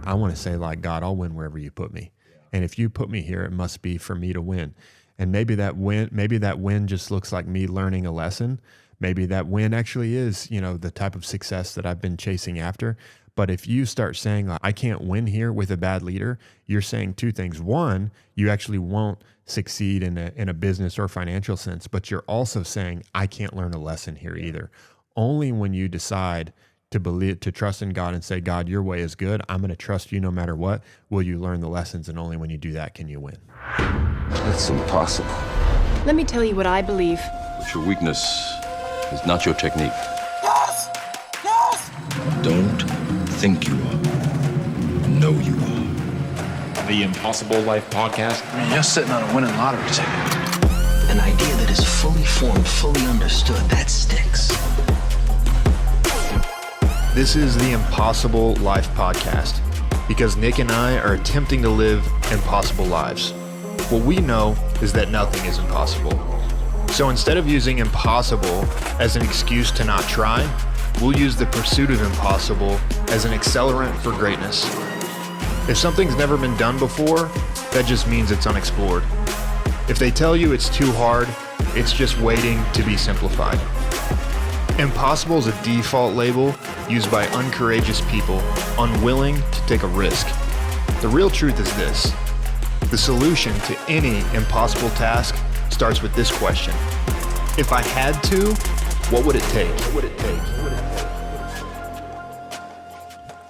I want to say, like, God, I'll win wherever you put me. And if you put me here, it must be for me to win. And maybe that win just looks like me learning a lesson. Maybe that win actually is, the type of success that I've been chasing after. But if you start saying, like, I can't win here with a bad leader, you're saying two things. One, you actually won't succeed in a business or financial sense, but you're also saying, I can't learn a lesson here either. Only when you decide to trust in God and say, God, your way is good, I'm going to trust you no matter what, will you learn the lessons. And only when you do that can you win. That's impossible. Let me tell you what I believe. But your weakness is not your technique. Yes! Yes! Don't think you are. Know you are. The Impossible Life Podcast. I mean, you're sitting on a winning lottery ticket. An idea that is fully formed, fully understood, that sticks. This is the Impossible Life Podcast because Nick and I are attempting to live impossible lives. What we know is that nothing is impossible. So instead of using impossible as an excuse to not try, we'll use the pursuit of impossible as an accelerant for greatness. If something's never been done before, that just means it's unexplored. If they tell you it's too hard, it's just waiting to be simplified. Impossible is a default label used by uncourageous people unwilling to take a risk. The real truth is this. The solution to any impossible task starts with this question. If I had to, what would it take?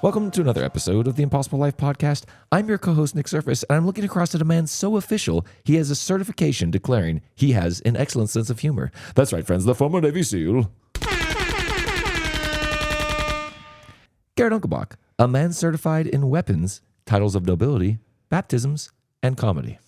Welcome to another episode of the Impossible Life Podcast. I'm your co-host, Nick Surface, and I'm looking across at a man so official, he has a certification declaring he has an excellent sense of humor. That's right, friends, the former Navy SEAL, Garrett Unclebach, a man certified in weapons, titles of nobility, baptisms, and comedy.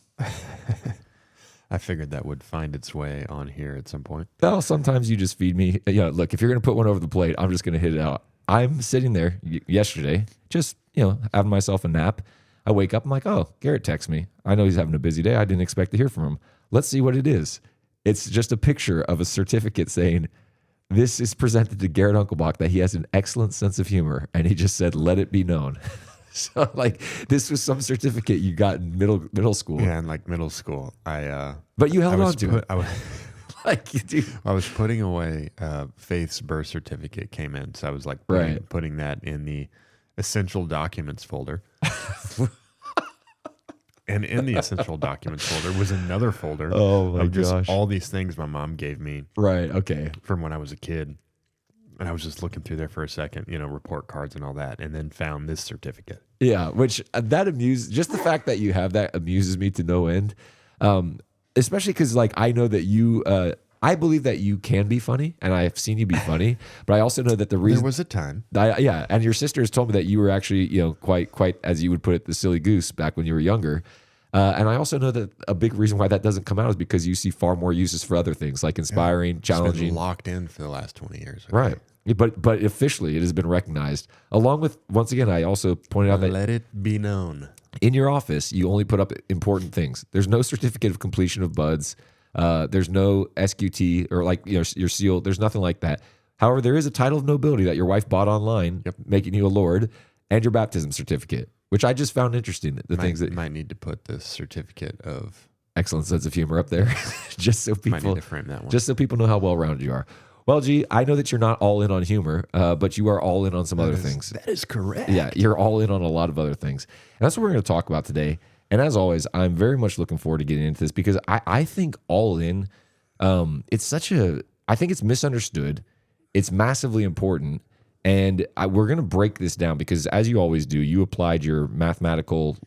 I figured that would find its way on here at some point. Well, sometimes you just feed me. Look, if you're going to put one over the plate, I'm just going to hit it out. I'm sitting there yesterday, just, having myself a nap. I wake up, I'm like, oh, Garrett texts me. I know he's having a busy day. I didn't expect to hear from him. Let's see what it is. It's just a picture of a certificate saying, this is presented to Garrett Unclebach that he has an excellent sense of humor. And he just said, let it be known. So, this was some certificate you got in middle school. Yeah, in middle school. But you held on to it. I was putting away Faith's birth certificate came in, so I was putting that in the essential documents folder. And in the essential documents folder was another folder of just all these things my mom gave me. Right. Okay. From when I was a kid. And I was just looking through there for a second, report cards and all that, and then found this certificate. Yeah, which just the fact that you have that amuses me to no end. Especially because, I know that you, I believe that you can be funny, and I've seen you be funny, but I also know that the reason... There was a time. And your sister has told me that you were actually, quite, as you would put it, the silly goose back when you were younger. And I also know that a big reason why that doesn't come out is because you see far more uses for other things, like inspiring, challenging. It's been locked in for the last 20 years. Okay? Right. But officially, it has been recognized. Along with, once again, I also pointed out that... Let it be known. In your office, you only put up important things. There's no certificate of completion of buds. There's no SQT or your seal. There's nothing like that. However, there is a title of nobility that your wife bought online, making you a lord, and your baptism certificate, which I just found interesting. Things that might need to put the certificate of excellent sense of humor up there, just so people might need to frame that one. Just so people know how well-rounded you are. Well, G, I know that you're not all in on humor, but you are all in on some other things. That is correct. Yeah, you're all in on a lot of other things. And that's what we're going to talk about today. And as always, I'm very much looking forward to getting into this because I think all in, I think it's misunderstood. It's massively important. And we're going to break this down because as you always do, you applied your mathematical,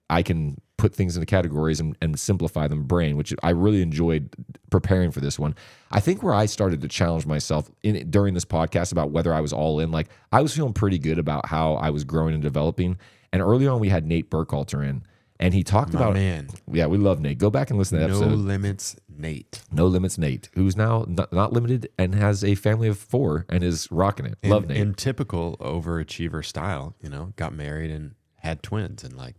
I can put things into categories and simplify them brain, which I really enjoyed preparing for this one. I think where I started to challenge myself during this podcast about whether I was all in, I was feeling pretty good about how I was growing and developing. And early on, we had Nate Burkhalter in, and he talked about, man. Yeah, we love Nate. Go back and listen to that episode. No Limits Nate. No Limits Nate, who's now not limited and has a family of 4 and is rocking it. Love Nate. In typical overachiever style, got married and had twins in a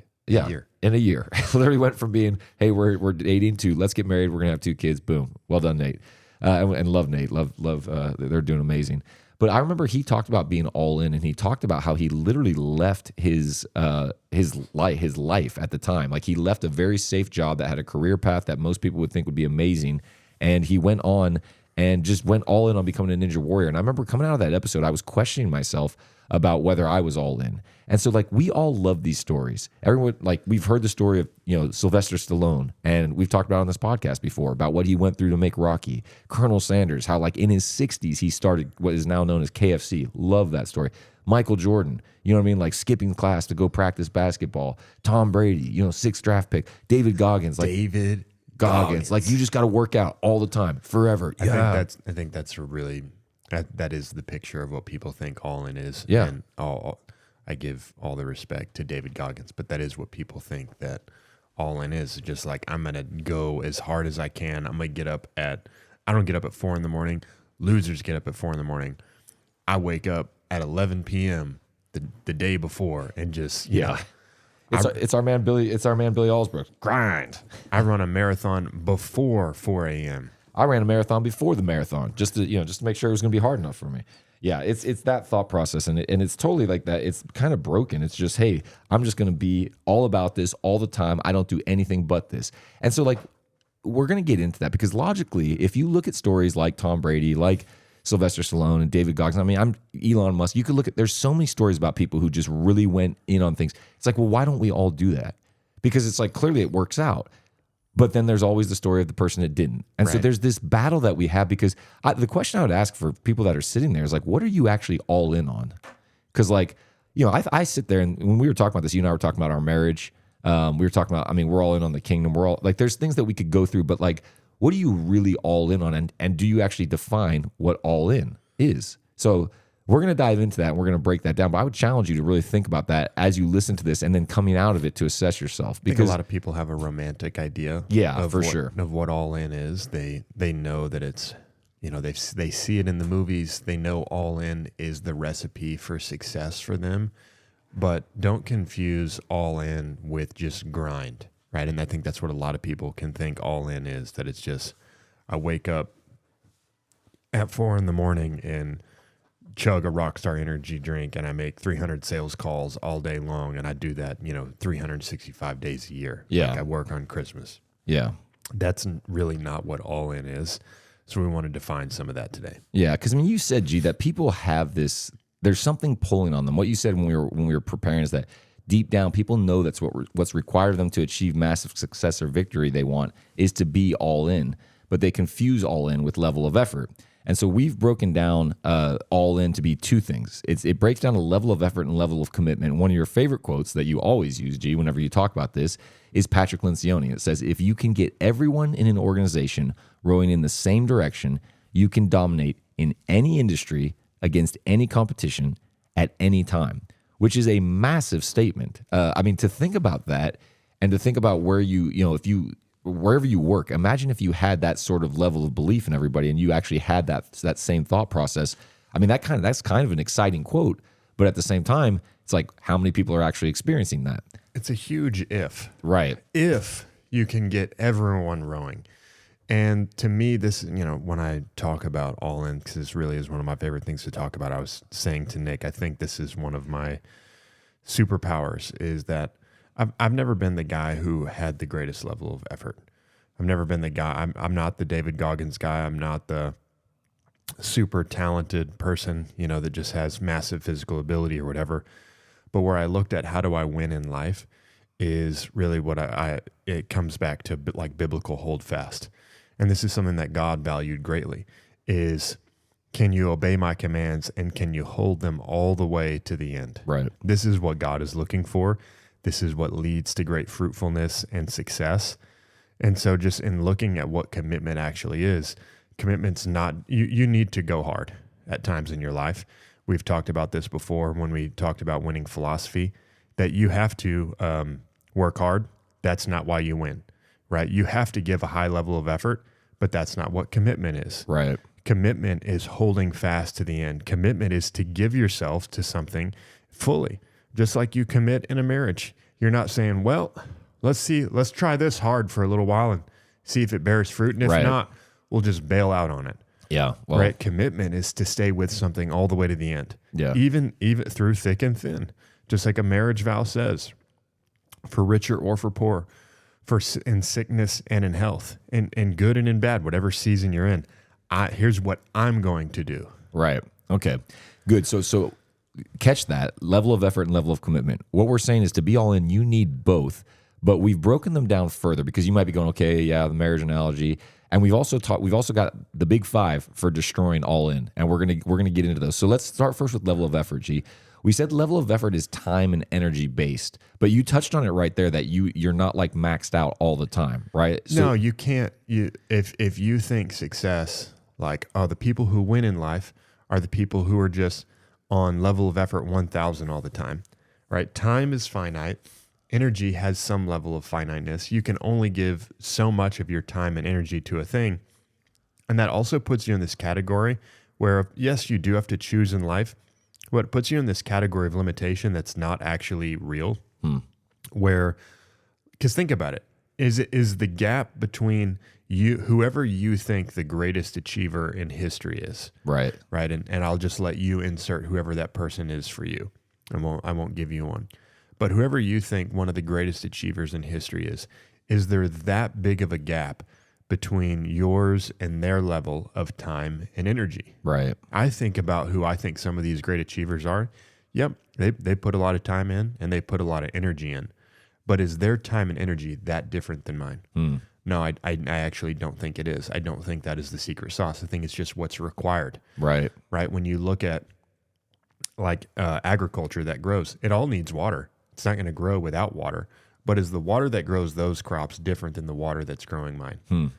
year. In a year. Literally went from being, hey, we're dating to let's get married. We're going to have 2 kids. Boom. Well done, Nate. And love Nate. Love. They're doing amazing. But I remember he talked about being all in, and he talked about how he literally left his life at the time. Like he left a very safe job that had a career path that most people would think would be amazing, and he went on and just went all in on becoming a ninja warrior. And I remember coming out of that episode, I was questioning myself about whether I was all in. And so like we all love these stories. Everyone, like we've heard the story of, Sylvester Stallone, and we've talked about on this podcast before about what he went through to make Rocky. Colonel Sanders, how like in his 60s he started what is now known as KFC. Love that story. Michael Jordan, you know what I mean? Like skipping class to go practice basketball. Tom Brady, 6th draft pick. David Goggins, like David Goggins. Like you just got to work out all the time, forever. I think that's a really that is the picture of what people think all in is. Yeah. And I give all the respect to David Goggins, but that is what people think that all in is. Just like, I'm going to go as hard as I can. I'm going to I don't get up at 4 a.m. Losers get up at 4 a.m. I wake up at 11 p.m. the day before and just, It's our man Billy Allsbrook. Grind. I run a marathon before 4 a.m. I ran a marathon before the marathon just to make sure it was going to be hard enough for me. Yeah, it's that thought process, and it's totally like that. It's kind of broken. It's just, hey, I'm just going to be all about this all the time. I don't do anything but this. And so like we're going to get into that because logically, if you look at stories like Tom Brady, like Sylvester Stallone and David Goggins, I mean, I'm Elon Musk. You could look at, there's so many stories about people who just really went in on things. It's like, well, why don't we all do that? Because it's like, clearly it works out. But then there's always the story of the person that didn't. And so there's this battle that we have because the question I would ask for people that are sitting there is like, what are you actually all in on? Because like, I sit there and when we were talking about this, you and I were talking about our marriage. We were talking about, we're all in on the kingdom. We're all like, there's things that we could go through, but like, what are you really all in on? And do you actually define what all in is? So we're going to dive into that and we're going to break that down. But I would challenge you to really think about that as you listen to this and then coming out of it to assess yourself. Because I think a lot of people have a romantic idea. Of what all in is. They know that it's, they see it in the movies. They know all in is the recipe for success for them. But don't confuse all in with just grind, right? And I think that's what a lot of people can think all in is, that it's just, I wake up at 4 a.m. and chug a Rockstar energy drink and I make 300 sales calls all day long, and I do that 365 days a year. Yeah, like I work on Christmas. Yeah, that's really not what all in is. So we want to define some of that today. Yeah, because you said, G, that people have this, there's something pulling on them. What you said when we were preparing is that deep down people know that's what's required of them to achieve massive success or victory they want is to be all in, but they confuse all in with level of effort. And so we've broken down all in to be two things. It breaks down a level of effort and level of commitment. One of your favorite quotes that you always use, G, whenever you talk about this, is Patrick Lencioni. It says, if you can get everyone in an organization rowing in the same direction, you can dominate in any industry against any competition at any time, which is a massive statement. To think about that and to think about where wherever you work, imagine if you had that sort of level of belief in everybody and you actually had that same thought process. That's kind of an exciting quote, but at the same time, it's like, how many people are actually experiencing that? It's a huge if. Right. If you can get everyone rowing. And to me, this, when I talk about all in, because this really is one of my favorite things to talk about, I was saying to Nick, I think this is one of my superpowers, is that I've never been the guy who had the greatest level of effort. I've never been the guy. I'm not the David Goggins guy. I'm not the super talented person, that just has massive physical ability or whatever. But where I looked at how do I win in life is really what it comes back to, like biblical hold fast. And this is something that God valued greatly, is can you obey my commands and can you hold them all the way to the end? Right. This is what God is looking for. This is what leads to great fruitfulness and success. And so just in looking at what commitment actually is, commitment's not, you need to go hard at times in your life. We've talked about this before when we talked about winning philosophy, that you have to work hard. That's not why you win, right? You have to give a high level of effort, but that's not what commitment is. Right. Commitment is holding fast to the end. Commitment is to give yourself to something fully. Just like you commit in a marriage. You're not saying, well, let's try this hard for a little while and see if it bears fruit. And if not, we'll just bail out on it. Yeah. Well, right? Commitment is to stay with something all the way to the end. Yeah. Even through thick and thin, just like a marriage vow says, for richer or for poor, in sickness and in health, in good and in bad, whatever season you're in. Here's what I'm going to do. Right. Okay. Good. So catch that level of effort and level of commitment. What we're saying is to be all in, you need both, but we've broken them down further because you might be going, okay, yeah, the marriage analogy. And we've also got the big 5 for destroying all in. And we're going to get into those. So let's start first with level of effort, G. We said level of effort is time and energy based, but you touched on it right there that you're not like maxed out all the time, right? So, no, you can't. If you think success, like, oh, the people who win in life are the people who are just on level of effort 1,000 all the time, right? Time is finite. Energy has some level of finiteness. You can only give so much of your time and energy to a thing. And that also puts you in this category where, yes, you do have to choose in life, but it puts you in this category of limitation that's not actually real. Where, because think about it, is the gap between you, whoever you think the greatest achiever in history is, right? And I'll just let you insert whoever that person is for you. I won't give you one. But whoever you think one of the greatest achievers in history is there that big of a gap between yours and their level of time and energy? Right. I think about who I think some of these great achievers are. Yep, they put a lot of time in and they put a lot of energy in. But is their time and energy that different than mine? No, I actually don't think it is. I don't think that is the secret sauce. I think it's just what's required. Right. When you look at like agriculture that grows, it all needs water. It's not going to grow without water. But is the water that grows those crops different than the water that's growing mine?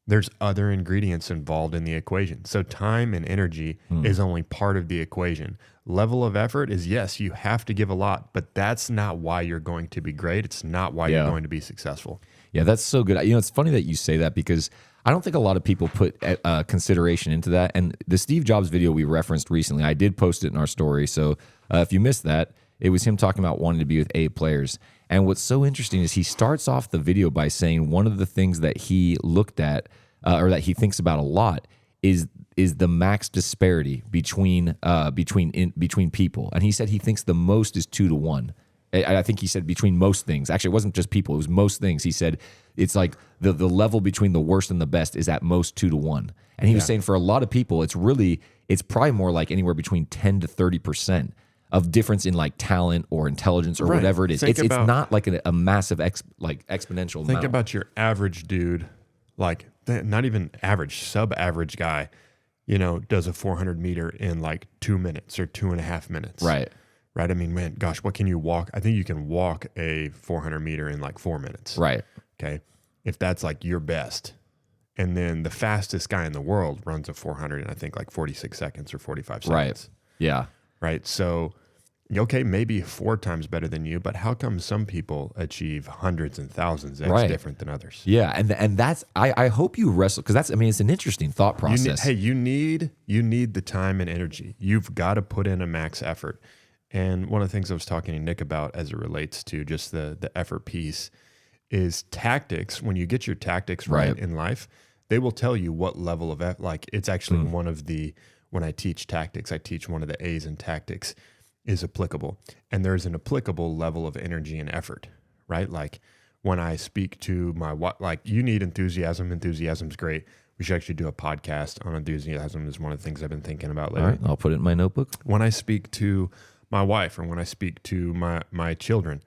There's other ingredients involved in the equation. So time and energy is only part of the equation. Level of effort is, yes, you have to give a lot, but that's not why you're going to be great. It's not why you're going to be successful. Yeah, that's so good. You know, it's funny that you say that because I don't think a lot of people put consideration into that. And the Steve Jobs video we referenced recently, I did post it in our story. So if you missed that, it was him talking about wanting to be with A players. And what's so interesting is he starts off the video by saying one of the things that he looked at or that he thinks about a lot is the max disparity between people. And he said he thinks the most is 2 to 1. I think he said between most things. Actually, it wasn't just people. It was most things. He said it's like the level between the worst and the best is at most 2 to 1. And he was saying for a lot of people, it's probably more like anywhere between 10 to 30% of difference in like talent or intelligence or whatever it is. It's not like a massive exponential Think amount. about your average dude, like not even average, sub-average guy, does a 400 meter in like 2 minutes or 2.5 minutes. Right. I mean, man, gosh, what can you walk? I think you can walk a 400 meter in like 4 minutes. Right. Okay. If that's like your best. And then the fastest guy in the world runs a 400 in I think like 46 seconds or 45 seconds. Right. Yeah. Right. So, okay, maybe 4 times better than you, but how come some people achieve hundreds and thousands X different than others? Yeah, and that's I hope you wrestle because it's an interesting thought process. You need the time and energy. You've got to put in a max effort. And one of the things I was talking to Nick about as it relates to just the effort piece is tactics. When you get your tactics right in life, they will tell you what level of like it's actually one of the, when I teach tactics, I teach one of the A's in tactics is applicable. And there's an applicable level of energy and effort, right? Like when I speak to you need enthusiasm. Enthusiasm's great. We should actually do a podcast on enthusiasm is one of the things I've been thinking about lately. All right, I'll put it in my notebook. When I speak to my wife or when I speak to my children,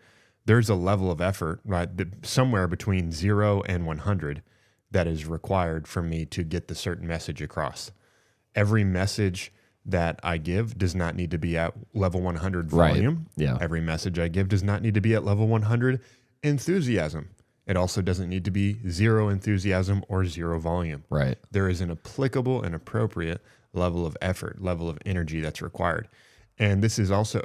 there's a level of effort, right? Somewhere between 0 and 100 that is required for me to get the certain message across. Every message that I give does not need to be at level 100 volume. Right. Yeah. Every message I give does not need to be at level 100 enthusiasm. It also doesn't need to be 0 enthusiasm or 0 volume. Right. There is an applicable and appropriate level of effort, level of energy that's required. And this is also,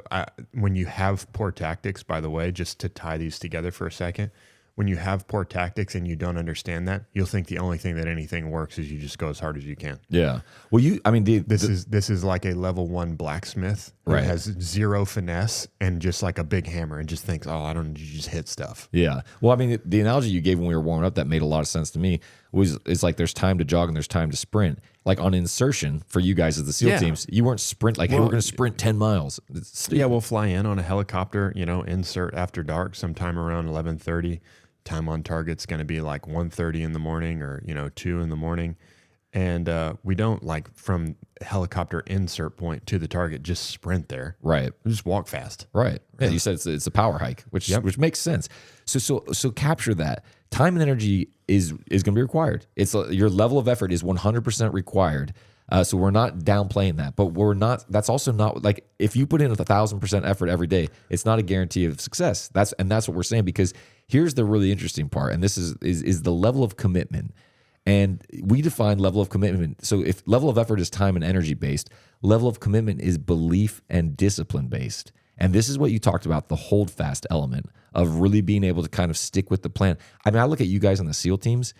when you have poor tactics, by the way, just to tie these together for a second, when you have poor tactics and you don't understand that, you'll think the only thing that anything works is you just go as hard as you can. Yeah. Well, this is like a level 1 blacksmith who has 0 finesse and just like a big hammer and just thinks, you just hit stuff. Yeah. Well, I mean, the analogy you gave when we were warming up, that made a lot of sense to me. is like there's time to jog and there's time to sprint. Like on insertion for you guys as the SEAL teams, you weren't sprint like, hey, we're going to sprint 10 miles. Yeah, we'll fly in on a helicopter, insert after dark, sometime around 11:30. Time on target's going to be like 1:30 in the morning or 2 in the morning. And we don't like from helicopter insert point to the target just sprint there. Right. We just walk fast. Right. Yeah, you said it's a power hike, which makes sense. So capture that. Time and energy is going to be required. Your level of effort is 100% required. So we're not downplaying that, but we're not. That's also not like if you put in 1,000% effort every day, it's not a guarantee of success. That's what we're saying, because here's the really interesting part, and this is the level of commitment. And we define level of commitment. So if level of effort is time and energy based, level of commitment is belief and discipline based. And this is what you talked about, the hold fast element of really being able to kind of stick with the plan. I mean, I look at you guys on the SEAL teams.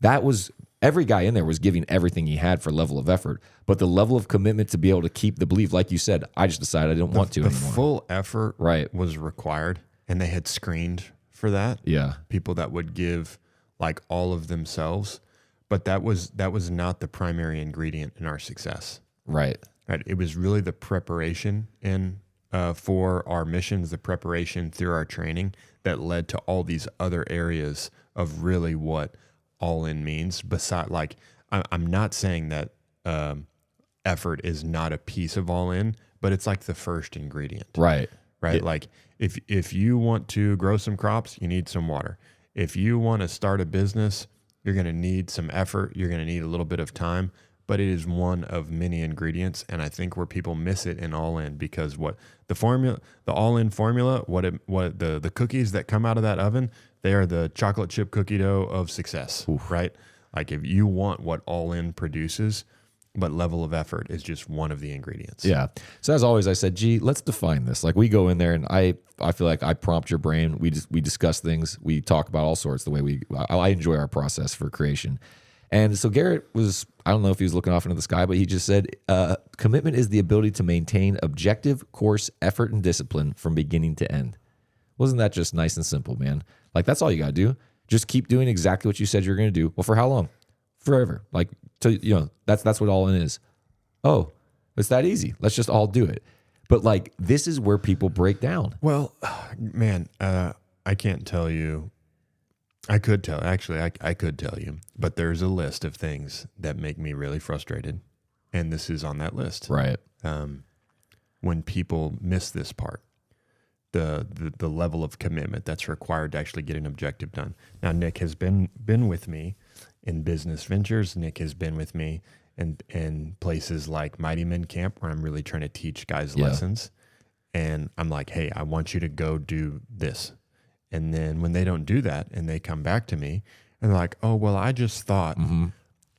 That was every guy in there was giving everything he had for level of effort, but the level of commitment to be able to keep the belief, like you said, I just decided I didn't want to anymore. The full effort was required, and they had screened for that. Yeah, people that would give like all of themselves. But that was not the primary ingredient in our success. Right. It was really the preparation for our missions, the preparation through our training that led to all these other areas of really what all in means. Beside, like, I'm not saying that effort is not a piece of all in, but it's like the first ingredient. Right. Like if you want to grow some crops, you need some water. If you want to start a business, you're going to need some effort. You're going to need a little bit of time, but it is one of many ingredients. And I think where people miss it in all in, because what the all in formula, the cookies that come out of that oven, they are the chocolate chip cookie dough of success, right? Like if you want what all in produces, but level of effort is just one of the ingredients. Yeah. So as always, I said, gee, let's define this. Like we go in there and I feel like I prompt your brain. We discuss things. We talk about all sorts the way I enjoy our process for creation. And so Garrett was, I don't know if he was looking off into the sky, but he just said, commitment is the ability to maintain objective course, effort, and discipline from beginning to end. Wasn't that just nice and simple, man? Like that's all you got to do. Just keep doing exactly what you said you're going to do. Well, for how long? Forever. Like, that's what all in is. Oh, it's that easy. Let's just all do it. But like, this is where people break down. Well, man, I can't tell you. I could tell you, but there's a list of things that make me really frustrated. And this is on that list. Right. When people miss this part, the level of commitment that's required to actually get an objective done. Now, Nick has been with me in business ventures. Nick has been with me in places like Mighty Men Camp, where I'm really trying to teach guys lessons. And I'm like, hey, I want you to go do this. And then when they don't do that and they come back to me and they're like, oh, well, I just thought. Mm-hmm.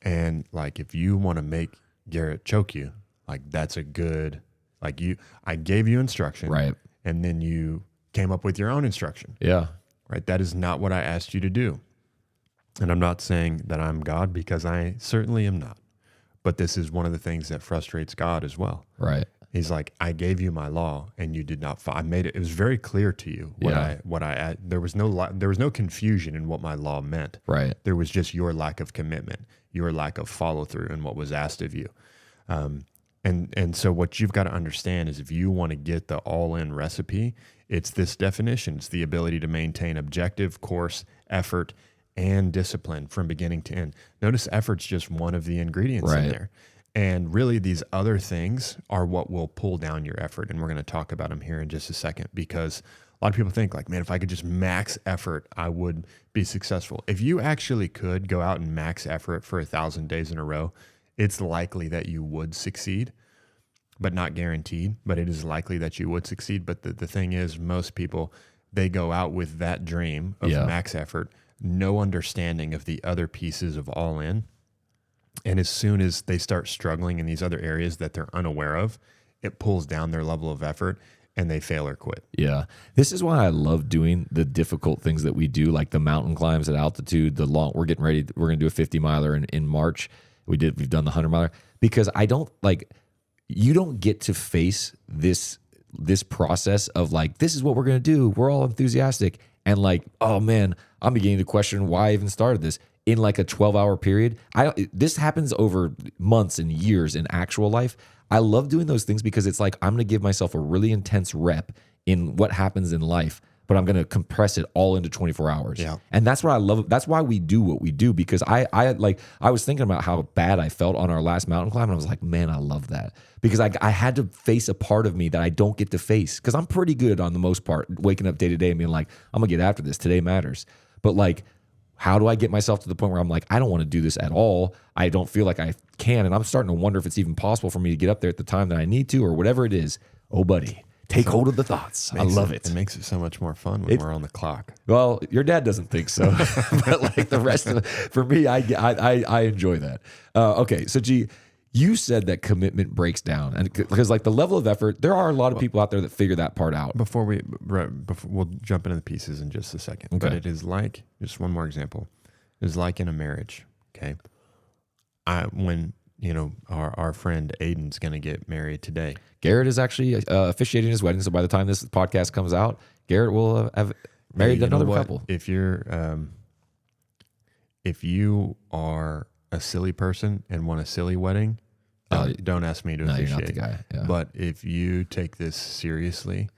And like, if you want to make Garrett choke you, like that's a good, like I gave you instruction. Right. And then you came up with your own instruction. Yeah. Right. That is not what I asked you to do. And I'm not saying that I'm God, because I certainly am not. But this is one of the things that frustrates God as well. Right. He's like, I gave you my law and you did not follow. I made it. It was very clear to you there was no confusion in what my law meant. Right. There was just your lack of commitment, your lack of follow through in what was asked of you. And so what you've got to understand is if you want to get the all in recipe, it's this definition. It's the ability to maintain objective, course, effort, and discipline from beginning to end. Notice effort's just one of the ingredients in there. And really these other things are what will pull down your effort. And we're going to talk about them here in just a second, because a lot of people think like, man, if I could just max effort, I would be successful. If you actually could go out and max effort for 1,000 days in a row, it's likely that you would succeed, but not guaranteed, but it is likely that you would succeed. But the thing is, most people, they go out with that dream of max effort, no understanding of the other pieces of all in. And as soon as they start struggling in these other areas that they're unaware of, it pulls down their level of effort and they fail or quit. Yeah. This is why I love doing the difficult things that we do, like the mountain climbs at altitude, we're getting ready. We're going to do a 50 miler in March. We've done the 100 miler, because you don't get to face this process of like, this is what we're going to do. We're all enthusiastic. And like, oh man, I'm beginning to question why I even started this. in like a 12-hour period. This happens over months and years in actual life. I love doing those things because it's like I'm going to give myself a really intense rep in what happens in life, but I'm going to compress it all into 24 hours. Yeah. And that's what I love. That's why we do what we do, because I was thinking about how bad I felt on our last mountain climb. And I was like, man, I love that, because I had to face a part of me that I don't get to face, because I'm pretty good on the most part, waking up day to day and being like, I'm going to get after this. Today matters. But like, how do I get myself to the point where I'm like, I don't want to do this at all. I don't feel like I can. And I'm starting to wonder if it's even possible for me to get up there at the time that I need to, or whatever it is. Oh, buddy, take hold of the thoughts. I love it. It makes it so much more fun when we're on the clock. Well, your dad doesn't think so, but like the rest of it, for me, I enjoy that. Okay, so G, you said that commitment breaks down, and because like the level of effort, there are a lot of people out there that figure that part out. Before we'll jump into the pieces in just a second. Okay. But it is like, just one more example. It is like in a marriage. Okay, when our friend Aiden's going to get married today. Garrett is actually officiating his wedding, so by the time this podcast comes out, Garrett will have married another couple. If you are a silly person and want a silly wedding, don't ask me to officiate. You're not the guy. Yeah. But if you take this seriously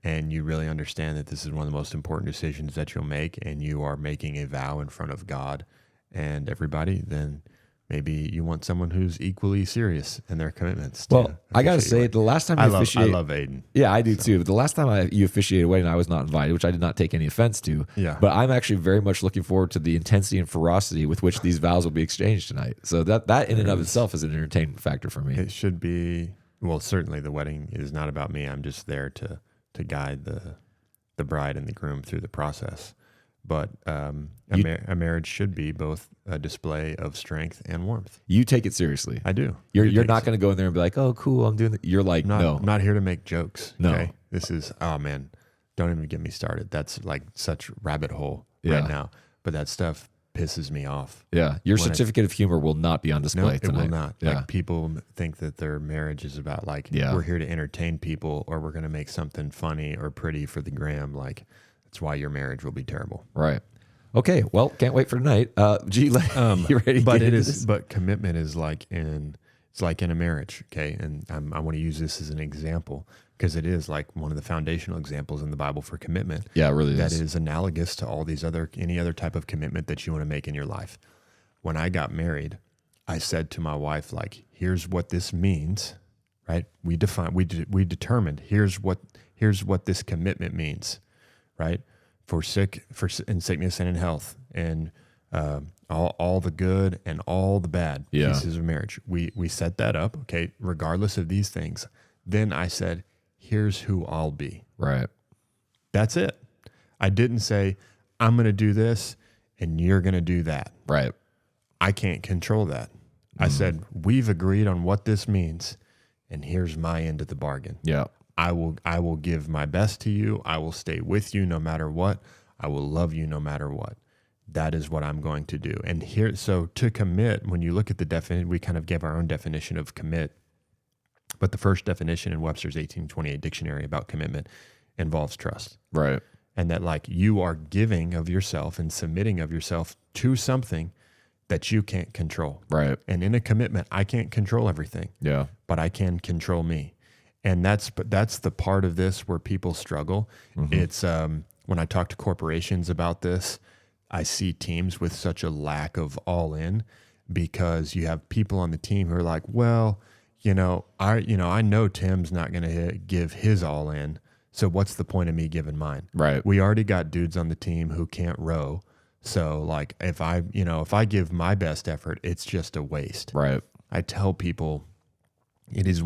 and you really understand that this is one of the most important decisions that you'll make, and you are making a vow in front of God and everybody, then maybe you want someone who's equally serious in their commitments. Well, I got to say, the last time I love Aiden. Yeah, I do too. But the last time you officiated a wedding, I was not invited, which I did not take any offense to. Yeah. But I'm actually very much looking forward to the intensity and ferocity with which these vows will be exchanged tonight. So that in and of itself is an entertainment factor for me. It should be. Well, certainly the wedding is not about me. I'm just there to guide the bride and the groom through the process. But a marriage should be both a display of strength and warmth. You take it seriously. I do. You're not going to go in there and be like, oh, cool, I'm doing it. You're like, no. I'm not here to make jokes. No. Okay? This is, oh man, don't even get me started. That's like such rabbit hole Yeah. right now. But that stuff pisses me off. Yeah. Your certificate of humor will not be on display tonight. It will not. Yeah. Like, people think that their marriage is about like, we're here to entertain people, or we're going to make something funny or pretty for the gram. Like, that's why your marriage will be terrible. Right. Okay. Well, can't wait for tonight. G, you ready? But commitment is like it's like in a marriage. Okay. And I want to use this as an example, because it is like one of the foundational examples in the Bible for commitment. Yeah, it really That is. is analogous to any other type of commitment that you want to make in your life. When I got married, I said to my wife, like, here's what this means, right? We determined, here's what this commitment means, right? In sickness and in health, and all the good and all the bad pieces of marriage. We set that up, okay, regardless of these things. Then I said, here's who I'll be. Right. That's it. I didn't say, I'm going to do this and you're going to do that. Right. I can't control that. I said, we've agreed on what this means, and here's my end of the bargain. Yeah. I will give my best to you. I will stay with you no matter what. I will love you no matter what. That is what I'm going to do. And here, so to commit, when you look at the definition, we kind of gave our own definition of commit. But the first definition in Webster's 1828 dictionary about commitment involves trust. Right. And that, like, you are giving of yourself and submitting of yourself to something that you can't control. Right. And in a commitment, I can't control everything. Yeah. But I can control me. And that's the part of this where people struggle. Mm-hmm. It's when I talk to corporations about this, I see teams with such a lack of all in, because you have people on the team who are like, well, I know Tim's not going to give his all in, so what's the point of me giving mine? Right. We already got dudes on the team who can't row, so like if I give my best effort, it's just a waste. Right. I tell people it is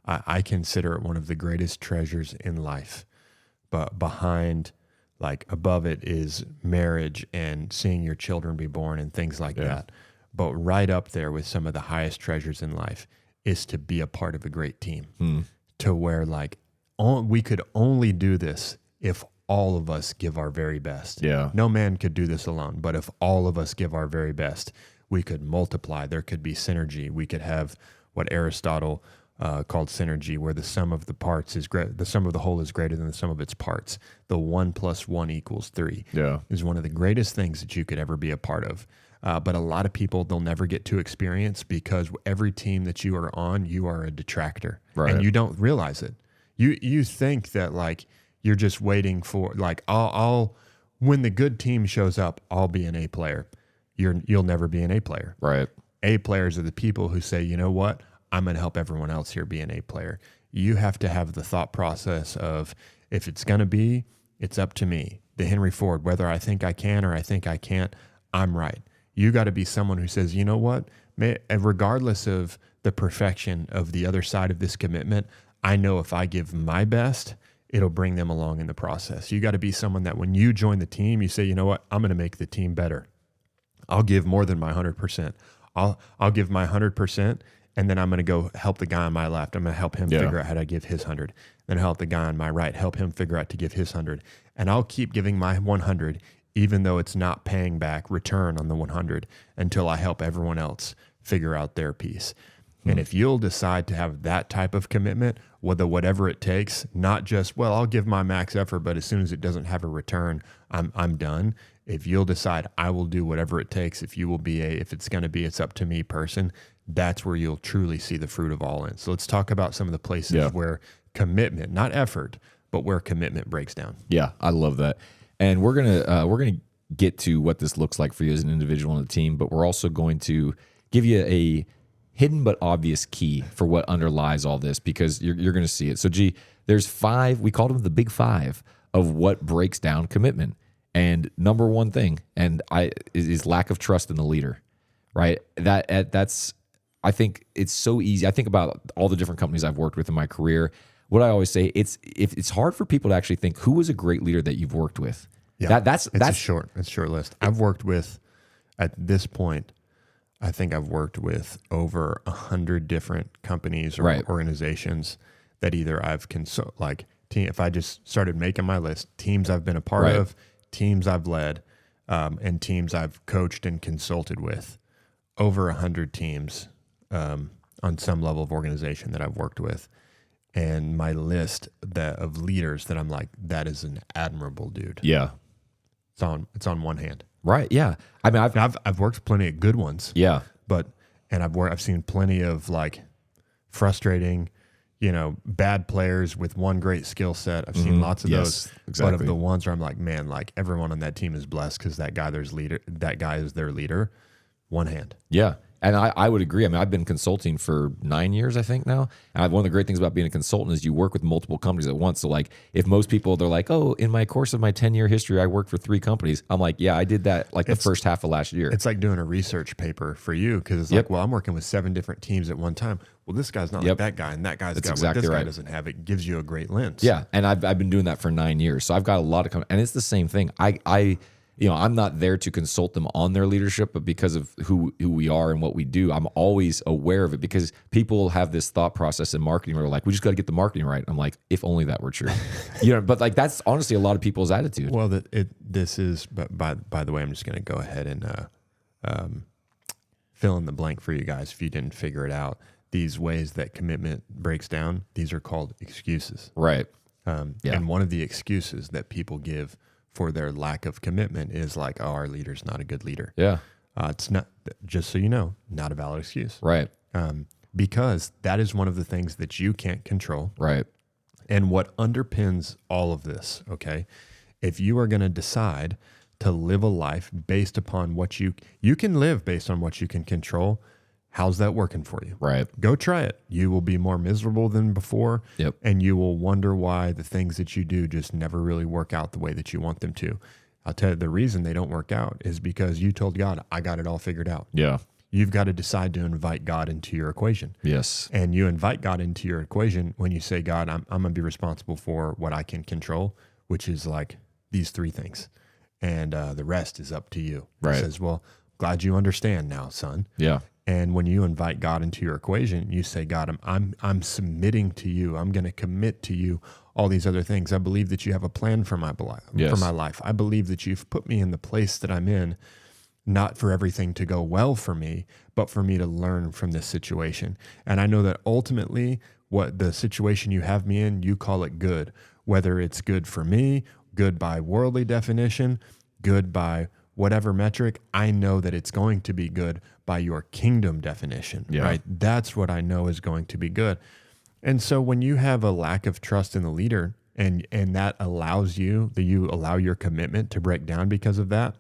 I consider it one of the greatest treasures in life, but above it is marriage and seeing your children be born and things like that. But right up there with some of the highest treasures in life is to be a part of a great team, to where we could only do this if all of us give our very best. Yeah. No man could do this alone, but if all of us give our very best, we could multiply. There could be synergy. We could have what Aristotle called synergy, where the sum of the parts is the sum of the whole is greater than the sum of its parts. The 1 + 1 = 3 is one of the greatest things that you could ever be a part of. But a lot of people, they'll never get to experience, because every team that you are on, you are a detractor, and you don't realize it. You think that like you're just waiting for like I'll when the good team shows up, I'll be an A player. You'll never be an A player. Right. A players are the people who say, you know what, I'm going to help everyone else here be an A player. You have to have the thought process of, if it's going to be, it's up to me. The Henry Ford, whether I think I can or I think I can't, I'm right. You got to be someone who says, you know what, regardless of the perfection of the other side of this commitment, I know if I give my best, it'll bring them along in the process. You got to be someone that when you join the team, you say, you know what, I'm going to make the team better. I'll give more than my 100%. I'll give my 100%, and then I'm going to go help the guy on my left. I'm going to help him figure out how to give his 100. Then help the guy on my right, help him figure out to give his 100. And I'll keep giving my 100, even though it's not paying back return on the 100, until I help everyone else figure out their piece. And if you'll decide to have that type of commitment, whatever it takes, not just, well, I'll give my max effort, but as soon as it doesn't have a return, I'm done. If you'll decide I will do whatever it takes, if it's going to be, it's up to me person, that's where you'll truly see the fruit of all in. So let's talk about some of the places where commitment, not effort, but where commitment breaks down. Yeah, I love that. And we're gonna get to what this looks like for you as an individual and a team, but we're also going to give you a hidden but obvious key for what underlies all this, because you're going to see it. So, there's 5. We called them the big 5 of what breaks down commitment. And number one thing, is lack of trust in the leader, right? That's I think it's so easy. I think about all the different companies I've worked with in my career. What I always say, it's hard for people to actually think who was a great leader that you've worked with. Yeah, that's a short list. I've worked with, at this point, I think I've worked with over 100 different companies or organizations that either I've if I just started making my list, teams I've been a part of, teams I've led, and teams I've coached and consulted with, over 100 teams on some level of organization that I've worked with. And my list of leaders that I'm like, that is an admirable dude. Yeah. It's on one hand. Right. Yeah. I mean, I've worked with plenty of good ones. Yeah. And I've seen plenty of like frustrating, bad players with one great skill set. I've seen lots of those. Exactly. But of the ones where I'm like, man, like everyone on that team is blessed because that guy is their leader. One hand. Yeah. And I would agree. I mean, I've been consulting for 9 years, I think now. And one of the great things about being a consultant is you work with multiple companies at once. So like if most people, they're like, oh, in my course of my 10-year history, I worked for 3 companies. I'm like, yeah, I did that the first half of last year. It's like doing a research paper for you because it's like, well, I'm working with 7 different teams at one time. Well, this guy's not like that guy, and that guy's got exactly what this guy doesn't have. It gives you a great lens. Yeah. And I've been doing that for 9 years. So I've got a lot of and it's the same thing. I'm not there to consult them on their leadership, but because of who we are and what we do, I'm always aware of it, because people have this thought process in marketing where they're like, we just got to get the marketing right. I'm like, if only that were true, but like, that's honestly a lot of people's attitude. Well, but by the way, I'm just going to go ahead and fill in the blank for you guys. If you didn't figure it out, these ways that commitment breaks down, these are called excuses. Right. And one of the excuses that people give for their lack of commitment is like, oh, our leader's not a good leader. Yeah. It's not, just so you know, not a valid excuse. Right. Because that is one of the things that you can't control. Right. And what underpins all of this, okay, if you are going to decide to live a life based upon what you can live based on what you can control, how's that working for you? Right. Go try it. You will be more miserable than before. Yep. And you will wonder why the things that you do just never really work out the way that you want them to. I'll tell you, the reason they don't work out is because you told God, I got it all figured out. Yeah. You've got to decide to invite God into your equation. Yes. And you invite God into your equation when you say, God, I'm going to be responsible for what I can control, which is like these 3 things. And the rest is up to you. Right. He says, well, glad you understand now, son. Yeah. And when you invite God into your equation, you say, God, I'm submitting to you. I'm going to commit to you all these other things. I believe that you have a plan for my life. Yes. I believe that you've put me in the place that I'm in not for everything to go well for me, but for me to learn from this situation. And I know that ultimately what the situation you have me in, you call it good, whether it's good for me, good by worldly definition, good by whatever metric. I know that it's going to be good by your kingdom definition, right? That's what I know is going to be good. And so when you have a lack of trust in the leader, and that allows you, that you allow your commitment to break down because of that,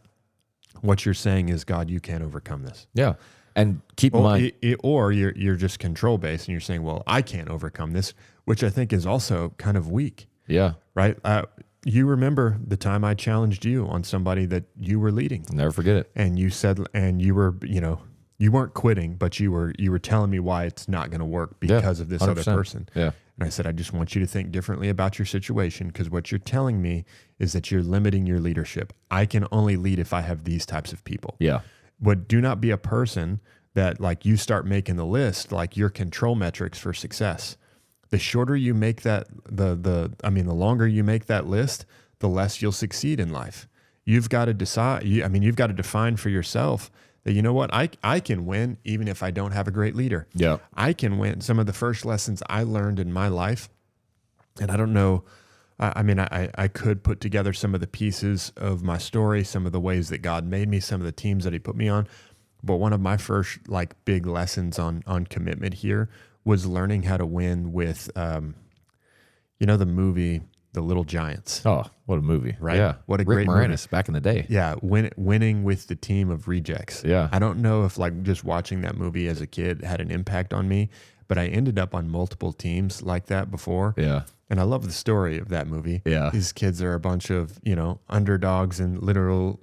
what you're saying is, God, you can't overcome this. Yeah. And keep in mind, or you're just control based, and you're saying, well, I can't overcome this, which I think is also kind of weak. Yeah. Right. You remember the time I challenged you on somebody that you were leading. I'll never forget it. And you said, and you were, you weren't quitting, but you were telling me why it's not going to work because of this 100%. other person. Yeah. And I said, I just want you to think differently about your situation, because what you're telling me is that you're limiting your leadership. I can only lead if I have these types of people. Yeah. But do not be a person that, like, you start making the list, like your control metrics for success. The shorter you make that, the longer you make that list, the less you'll succeed in life. You've got to decide, you've got to define for yourself that, you know what, I can win even if I don't have a great leader. Yeah. I can win. Some of the first lessons I learned in my life, and I don't know, I could put together some of the pieces of my story, some of the ways that God made me, some of the teams that he put me on. But one of my first big lessons on commitment here was learning how to win with, the movie The Little Giants. Oh, what a movie. Right? Yeah. What a Rick great Moranis movie. Back in the day. Yeah. Winning with the team of rejects. Yeah. I don't know if just watching that movie as a kid had an impact on me, but I ended up on multiple teams like that before. Yeah. And I love the story of that movie. Yeah. These kids are a bunch of, underdogs and literal,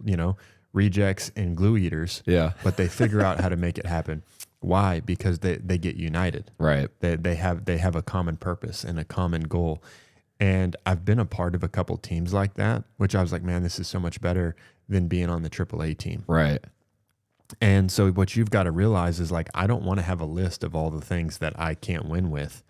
rejects and glue eaters. Yeah. But they figure out how to make it happen. Why? Because they get united. Right. They have a common purpose and a common goal. And I've been a part of a couple teams like that, which I was like, man, this is so much better than being on the AAA team. Right. And so what you've got to realize is, I don't want to have a list of all the things that I can't win with.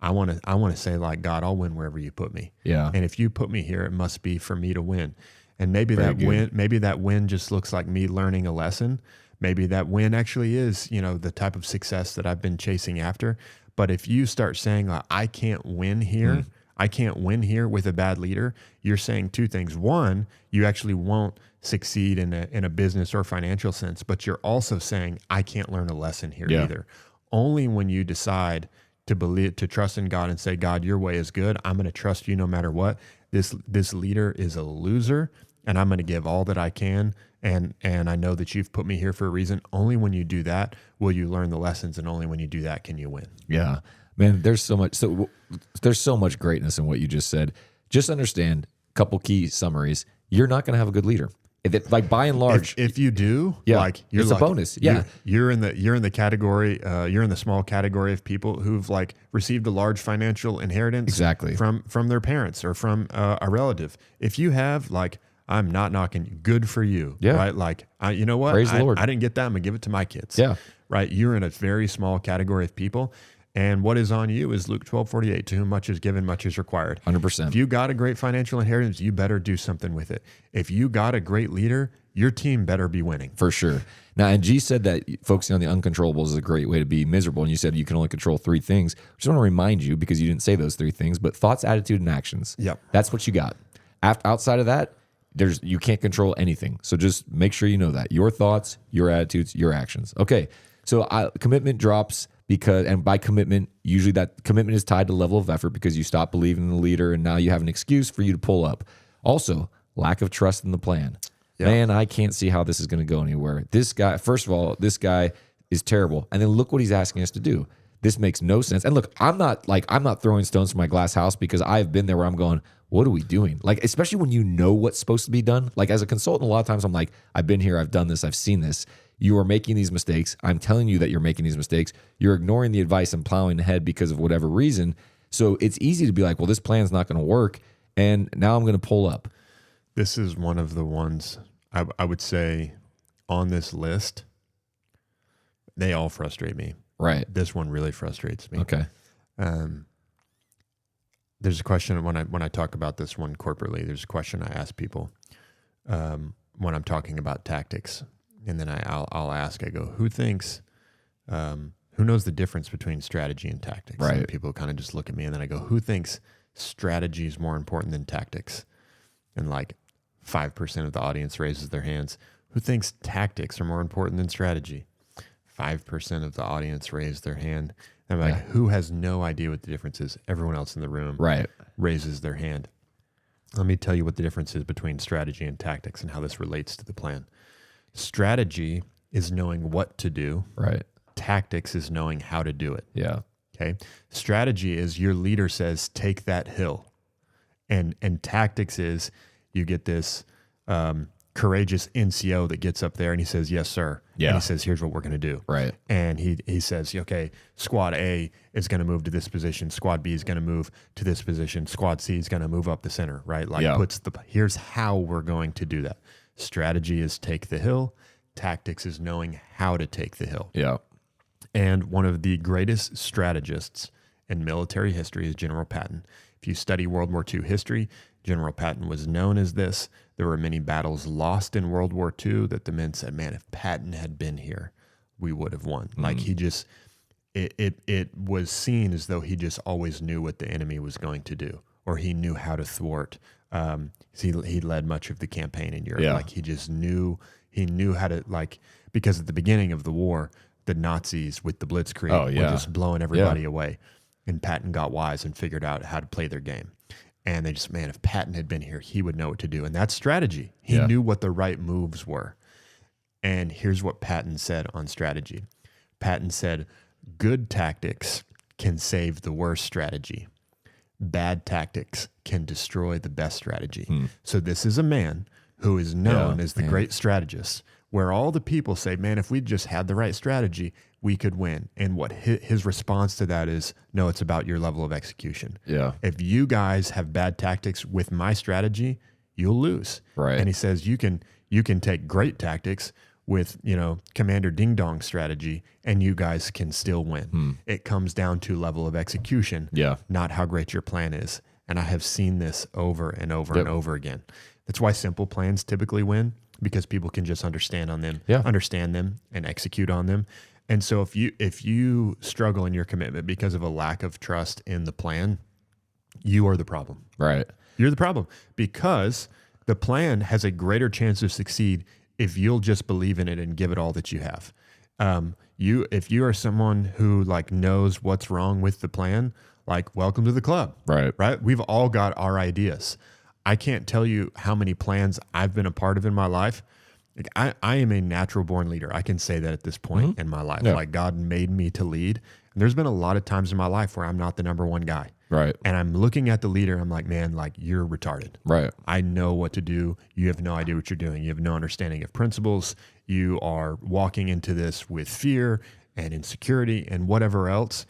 I want to say, God, I'll win wherever you put me. Yeah. And if you put me here, it must be for me to win. And maybe that win just looks like me learning a lesson. Maybe that win actually is, the type of success that I've been chasing after. But if you start saying, I can't win here, I can't win here with a bad leader, you're saying two things. One, you actually won't succeed in a business or financial sense, but you're also saying, I can't learn a lesson here either. Only when you decide to believe, to trust in God and say, God, your way is good. I'm going to trust you no matter what. This leader is a loser, and I'm going to give all that I can. And I know that you've put me here for a reason. Only when you do that will you learn the lessons, and only when you do that can you win. Yeah, man. There's so much greatness in what you just said. Just understand a couple key summaries. You're not going to have a good leader. By and large, if you do, you're it's a bonus. Yeah, you're in the category. You're in the small category of people who've received a large financial inheritance exactly from their parents or from a relative. If you have I'm not knocking. Good for you. Yeah. Right. You know what? Praise the Lord. I didn't get that. I'm gonna give it to my kids. Yeah. Right. You're in a very small category of people. And what is on you is Luke 12:48, to whom much is given, much is required. 100%. If you got a great financial inheritance, you better do something with it. If you got a great leader, your team better be winning. For sure. Now, and G said that focusing on the uncontrollables is a great way to be miserable. And you said you can only control three things. I just want to remind you, because you didn't say those three things, but thoughts, attitude, and actions. Yep. That's what you got. Outside of that, you can't control anything. So just make sure you know that. Your thoughts, your attitudes, your actions. Okay. So commitment drops because, and by commitment, usually that commitment is tied to level of effort because you stop believing in the leader and now you have an excuse for you to pull up. Also, lack of trust in the plan. Yep. Man, I can't see how this is going to go anywhere. This guy, first of all, this guy is terrible. And then look what he's asking us to do. This makes no sense. And look, I'm not throwing stones from my glass house, because I've been there where I'm going, what are we doing? Especially when you know what's supposed to be done. As a consultant, a lot of times I'm like, I've been here, I've done this, I've seen this. You are making these mistakes. I'm telling you that you're making these mistakes. You're ignoring the advice and plowing ahead because of whatever reason. So it's easy to be like, well, this plan's not going to work. And now I'm going to pull up. This is one of the ones I would say on this list. They all frustrate me. Right. This one really frustrates me. Okay. There's a question when I talk about this one corporately. There's a question I ask people when I'm talking about tactics, and then I'll ask, I go, who thinks, who knows the difference between strategy and tactics? Right. And people kind of just look at me, and then I go, who thinks strategy is more important than tactics? And like 5% of the audience raises their hands. Who thinks tactics are more important than strategy? 5% of the audience raise their hand. I'm like, who has no idea what the difference is? Everyone else in the room raises their hand. Let me tell you what the difference is between strategy and tactics and how this relates to the plan. Strategy is knowing what to do. Right. Tactics is knowing how to do it. Yeah. Okay. Strategy is your leader says, take that hill. And tactics is you get this courageous NCO that gets up there and he says, yes, sir. Yeah. And he says, here's what we're going to do. Right. And he says, okay, squad A is going to move to this position. Squad B is going to move to this position. Squad C is going to move up the center, right? Like here's how we're going to do that. Strategy is take the hill. Tactics is knowing how to take the hill. Yeah. And one of the greatest strategists in military history is General Patton. If you study World War II history, General Patton was known as this. There were many battles lost in World War II that the men said, man, if Patton had been here, we would have won. Like he just, it was seen as though he just always knew what the enemy was going to do, or he knew how to thwart. He led much of the campaign in Europe. Like he just knew, he knew how to, like, because at the beginning of the war, the Nazis with the Blitzkrieg were just blowing everybody away. And Patton got wise and figured out how to play their game. And they just, man, if Patton had been here, he would know what to do. And that's strategy. He knew what the right moves were. And here's what Patton said on strategy. Patton said, good tactics can save the worst strategy. Bad tactics can destroy the best strategy. So this is a man who is known as the great strategist, where all the people say, man, if we just had the right strategy, we could win. And what his response to that is, no, it's about your level of execution. Yeah. If you guys have bad tactics with my strategy, you'll lose. Right. And he says, you can take great tactics with, Commander Ding Dong strategy, and you guys can still win. It comes down to level of execution, not how great your plan is. And I have seen this over and over and over again. That's why simple plans typically win, because people can just understand them and execute on them. And so if you struggle in your commitment because of a lack of trust in the plan, you are the problem. Right. You're the problem, because the plan has a greater chance of succeed if you'll just believe in it and give it all that you have. If you are someone who like knows what's wrong with the plan, like, welcome to the club. Right. We've all got our ideas. I can't tell you how many plans I've been a part of in my life. Like I am a natural born leader. I can say that at this point in my life. Like God made me to lead. And there's been a lot of times in my life where I'm not the number one guy. Right. And I'm looking at the leader. I'm like, man, like, you're retarded. Right. I know what to do. You have no idea what you're doing. You have no understanding of principles. You are walking into this with fear and insecurity and whatever else.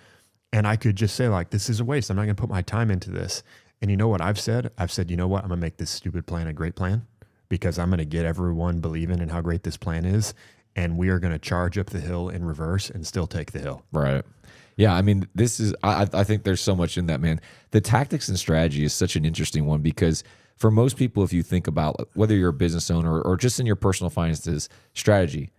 And I could just say, like, this is a waste. I'm not going to put my time into this. And you know what I've said? I've said, you know what? I'm going to make this stupid plan a great plan, because I'm going to get everyone believing in how great this plan is. And we are going to charge up the hill in reverse and still take the hill. Right. Yeah. I mean, this is, I think there's so much in that, man. The tactics and strategy is such an interesting one, because for most people, if you think about whether you're a business owner or just in your personal finances, strategy,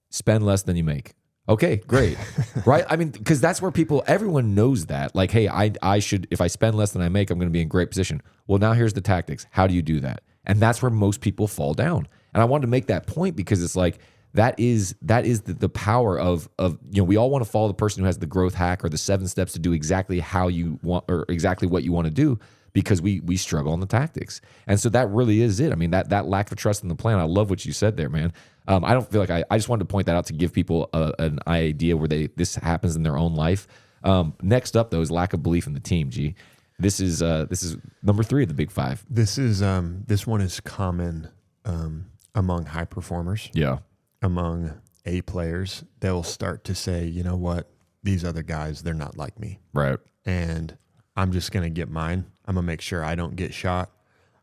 spend less than you make. Okay, great. Right? I mean, because that's where everyone knows that. Like, hey, I should, if I spend less than I make, I'm going to be in great position. Well, now here's the tactics. How do you do that? And that's where most people fall down. And I wanted to make that point, because it's like, that is the power of, we all want to follow the person who has the growth hack or the 7 steps to do exactly how you want, or exactly what you want to do, because we struggle on the tactics. And so that really is it. I mean, that lack of trust in the plan, I love what you said there, man. I don't feel like I just wanted to point that out to give people an idea where this happens in their own life. Next up, though, is lack of belief in the team. G, this is number 3 of the big 5. This one is common among high performers. Yeah, among A players. They'll start to say, you know what, these other guys, they're not like me. Right. And I'm just going to get mine. I'm going to make sure I don't get shot.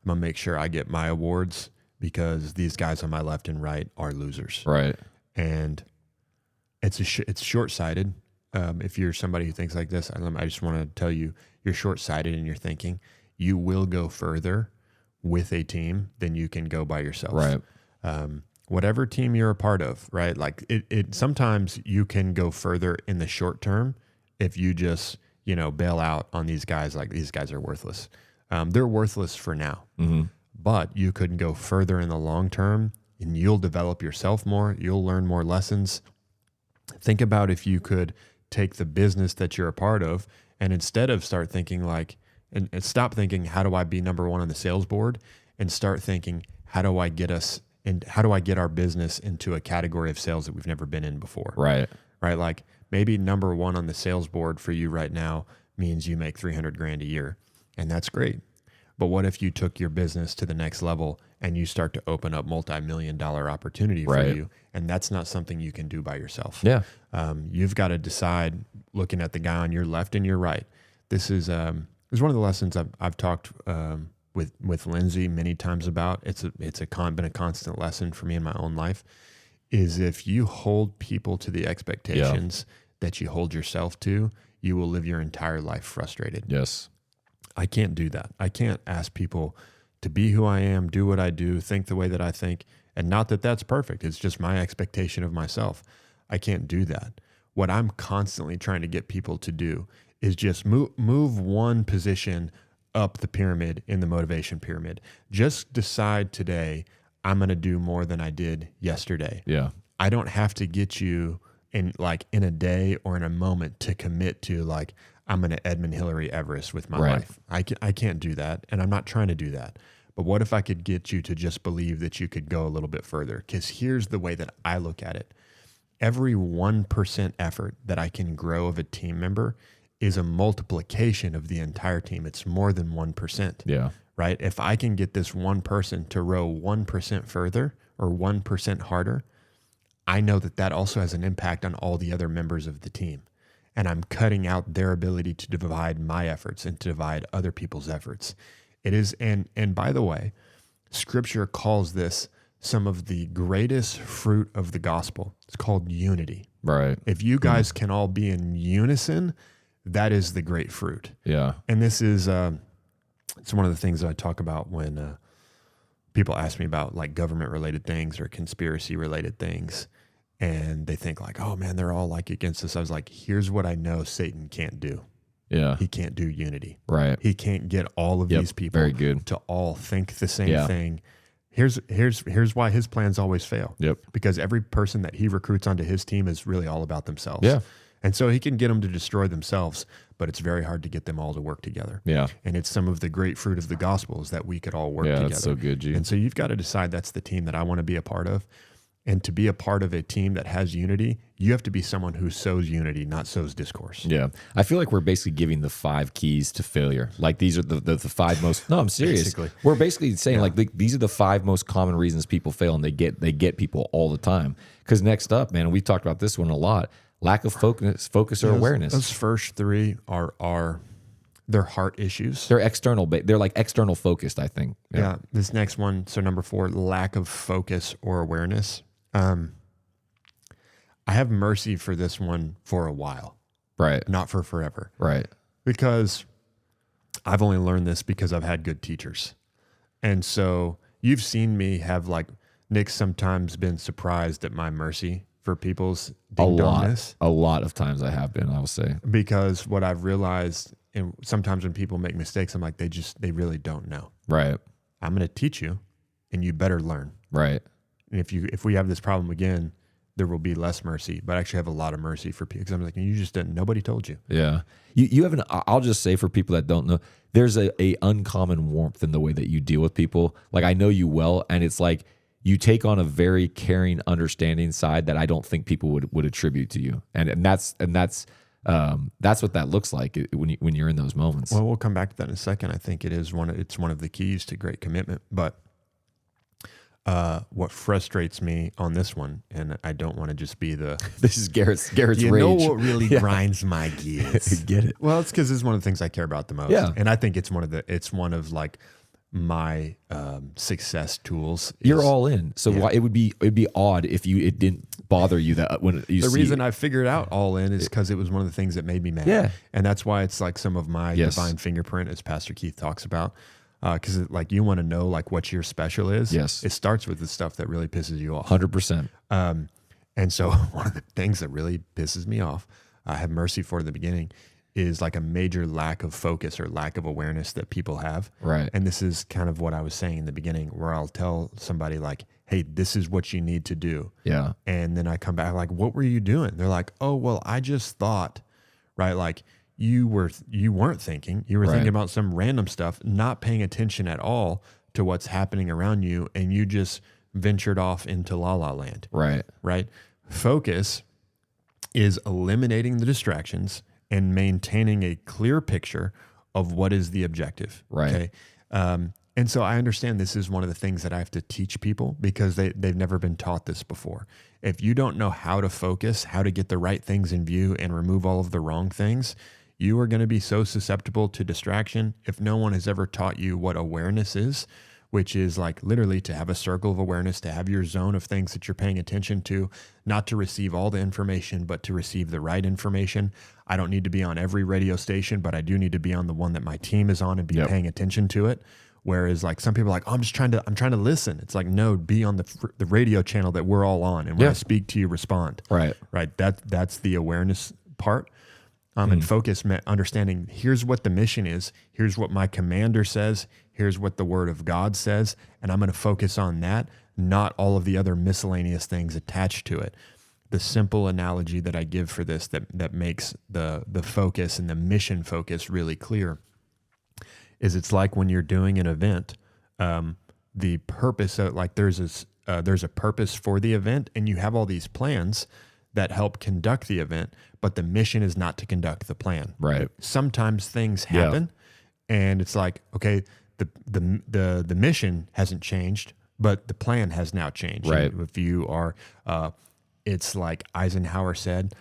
I'm going to make sure I get my awards, because these guys on my left and right are losers. Right. And it's short-sighted. If you're somebody who thinks like this, I just want to tell you, you're short-sighted in your thinking. You will go further with a team than you can go by yourself. Right. whatever team you're a part of, right? Like it sometimes you can go further in the short term if you just, bail out on these guys. Like, these guys are worthless. They're worthless for now, but you could go further in the long term and you'll develop yourself more. You'll learn more lessons. Think about if you could take the business that you're a part of and instead of start thinking like, and stop thinking, how do I be number one on the sales board? And start thinking, how do I get our business into a category of sales that we've never been in before? Right. Right. Like, maybe number one on the sales board for you right now means you make $300,000 a year, and that's great. But what if you took your business to the next level and you start to open up multi-million-dollar opportunity for you? And that's not something you can do by yourself. Yeah. You've got to decide, looking at the guy on your left and your right. This is one of the lessons I've talked with Lindsay many times about. It's been a constant lesson for me in my own life. Is if you hold people to the expectations that you hold yourself to, you will live your entire life frustrated. Yes. I can't do that. I can't ask people to be who I am, do what I do, think the way that I think. And not that that's perfect. It's just my expectation of myself. I can't do that. What I'm constantly trying to get people to do is just move one position up the pyramid in the motivation pyramid. Just decide today, I'm going to do more than I did yesterday. Yeah. I don't have to get you in a day or in a moment to commit to like, I'm going to Edmund Hillary Everest with my life. I can't do that. And I'm not trying to do that. But what if I could get you to just believe that you could go a little bit further? Because here's the way that I look at it. Every 1% effort that I can grow of a team member is a multiplication of the entire team. It's more than 1%. Yeah. Right? If I can get this one person to row 1% further or 1% harder, I know that also has an impact on all the other members of the team. And I'm cutting out their ability to divide my efforts and to divide other people's efforts. It is, and by the way, Scripture calls this some of the greatest fruit of the gospel. It's called unity. Right. If you guys can all be in unison, that is the great fruit. Yeah. And this is, it's one of the things that I talk about when people ask me about like government related things or conspiracy related things. And they think like, oh man, they're all like against us. I was like, here's what I know Satan can't do. Yeah. He can't do unity. Right. He can't get all of these people very good. to all think the same thing. Here's why his plans always fail. Yep. Because every person that he recruits onto his team is really all about themselves. Yeah. And so he can get them to destroy themselves, but it's very hard to get them all to work together. Yeah. And it's some of the great fruit of the gospel is that we could all work together. That's so good, G. And so you've got to decide that's the team that I want to be a part of. And to be a part of a team that has unity, you have to be someone who sows unity, not sows discourse. Yeah. I feel like we're basically giving the 5 keys to failure. Like these are the 5 most, no, I'm serious. Basically. We're basically saying like these are the 5 most common reasons people fail, and they get people all the time. Because next up, man, we talked about this one a lot, lack of focus or awareness. Those first 3 are they're heart issues. They're external, they're like external focused, I think. Yeah. This next one, so number 4, lack of focus or awareness. I have mercy for this one for a while, Right. not for forever, Right. because I've only learned this because I've had good teachers. And so you've seen me have like Nick's sometimes been surprised at my mercy for people's ding-dongness. A lot of times I have been, I will say. Because what I've realized, and sometimes when people make mistakes, I'm like, they really don't know. Right. I'm going to teach you and you better learn. Right. And if we have this problem again, there will be less mercy, but I actually have a lot of mercy for people. Because I'm like, you just didn't, nobody told you. Yeah. You have I'll just say for people that don't know, there's a uncommon warmth in the way that you deal with people. Like I know you well, and it's like you take on a very caring, understanding side that I don't think people would attribute to you. And that's what that looks like when you're in those moments. Well, we'll come back to that in a second. I think it's one of the keys to great commitment. But what frustrates me on this one, and I don't want to just be this is Garrett's you rage. know what really grinds my gears? Get it? Well, it's because it's one of the things I care about the most. Yeah. And I think it's one of like my success tools. You're all in. So why it'd be odd if it didn't bother you that when you the see reason I figured out all in is because it was one of the things that made me mad. Yeah. And that's why it's like some of my divine fingerprint, as Pastor Keith talks about. because like you want to know like what your special is. Yes. It starts with the stuff that really pisses you off. 100%. And so one of the things that really pisses me off, I have mercy for in the beginning, is like a major lack of focus or lack of awareness that people have. Right. And this is kind of what I was saying in the beginning, where I'll tell somebody like, hey, this is what you need to do. Yeah. And then I come back like, what were you doing? They're like, oh, well, I just thought, right? Like you weren't thinking, you were thinking about some random stuff, not paying attention at all to what's happening around you. And you just ventured off into la la land. Right. Right. Focus is eliminating the distractions and maintaining a clear picture of what is the objective. Right. Okay. And so I understand this is one of the things that I have to teach people because they've never been taught this before. If you don't know how to focus, how to get the right things in view and remove all of the wrong things, you are going to be so susceptible to distraction. If no one has ever taught you what awareness is, which is like literally to have a circle of awareness, to have your zone of things that you're paying attention to, not to receive all the information, but to receive the right information. I don't need to be on every radio station, but I do need to be on the one that my team is on and be paying attention to it. Whereas like some people are like, oh, I'm trying to listen. It's like, no, be on the radio channel that we're all on. And when I speak to you, respond. Right. Right. That's the awareness part. And focus meant understanding here's what the mission is. Here's what my commander says. Here's what the word of God says. And I'm going to focus on that, not all of the other miscellaneous things attached to it. The simple analogy that I give for this that makes the focus and the mission focus really clear is it's like when you're doing an event, the purpose of like there's a purpose for the event and you have all these plans that help conduct the event, but the mission is not to conduct the plan. Right. Sometimes things happen and it's like, okay, the mission hasn't changed, but the plan has now changed. Right. And if you are, it's like Eisenhower said,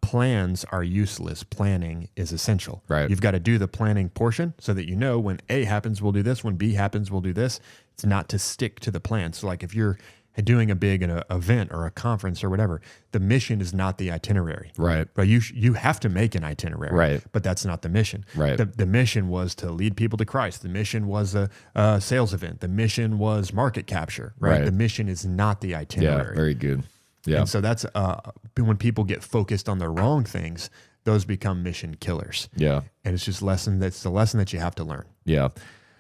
plans are useless. Planning is essential. Right. You've got to do the planning portion so that you know when A happens, we'll do this. When B happens, we'll do this. It's not to stick to the plan. So like if you're doing a big event or a conference or whatever, the mission is not the itinerary. Right. But you have to make an itinerary. Right. But that's not the mission. Right. The mission was to lead people to Christ. The mission was a sales event. The mission was market capture. Right. The mission is not the itinerary. Yeah. Very good. Yeah. And so that's when people get focused on the wrong things, those become mission killers. Yeah. And it's just that's the lesson that you have to learn. Yeah.